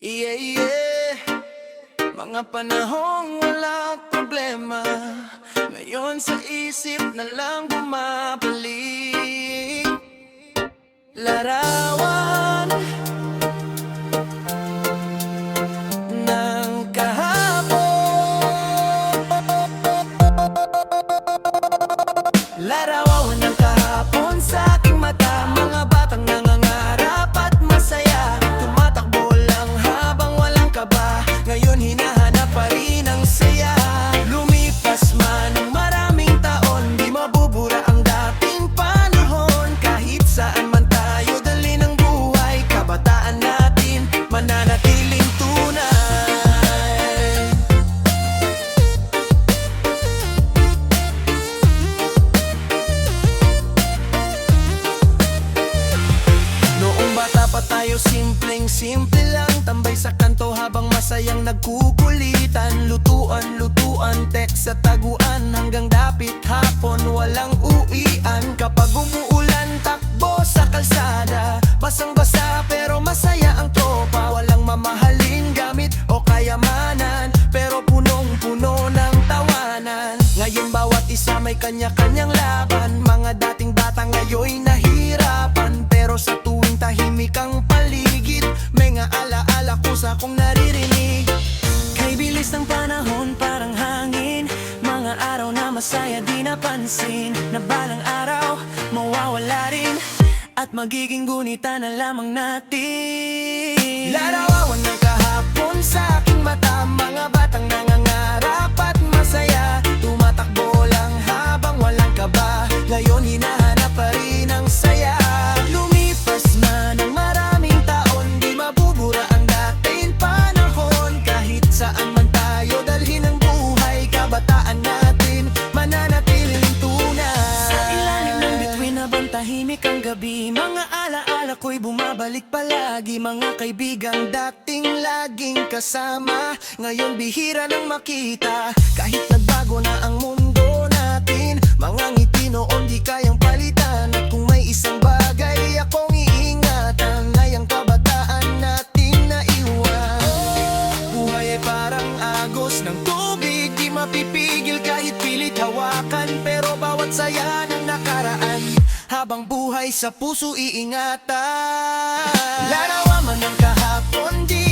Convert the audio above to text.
Yeah, yeah. Mga panahong walang problema, ngayon sa isip na lang bumabalik. Larawan ng kahapon, larawan ng kahapon sa aking mata. Mga batang nangangarap at masaya, tumatakbo lang habang walang kaba. Ngayon hinahanap pa rin ang saya. Lumipas man ang maraming taon, di mabubura ang dating panahon. Kahit saan man tayo dali ng buhay, kabataan natin mananatiling tunay. Noong bata pa tayo, simpleng-simple lang, tambay sa kanto habang masayang nagkukulitan. Lutuan, text sa taguan, hanggang dapit hapon walang uwian. Kapag umuulan, takbo sa kalsada, basang-basa pero masaya ang tropa. Walang mamahaling gamit o kayamanan, pero punong-puno ng tawanan. Ngayon bawat isa may kanya-kanyang laban. Mga dating bata ngayon'y nahirapan, pero sa tuwing tahimik ang paligid, may nga alaala ko sa kong naririnig. Kay bilis ng panahon parang hangin, mga araw na masaya di napansin, na balang araw mawawala rin at magiging gunita na lamang natin. Larawan ng kahapon sa aking mata, mga batang nangangarap at masaya, tumatakbo lang habang walang kaba. Ngayon hinahanap pa rin ang saya. Lumipas man ang maraming taon, di mabubura ang dating panahon. Kahit saan man tayo dalhin ang buhay, kabataan natin mananatiling tunay. Sa ilalim ng bituin habang tahimik ang gabi, mga alaala ko'y bumabalik palagi. Mga kaibigang dating laging kasama, ngayon bihira nang makita. Kahit nagbago na ang mundo natin, mga ngiti noon di kayang palitan. At kung may isang bagay akong iingatan, ay ang kabataan natin na iwan. Buhay ay parang agos ng tubig, di mapipigil kahit pilit hawakan. Pero bawat saya ng nakaraan, habang buhay sa puso iingatan. Larawan man ng kahapon, di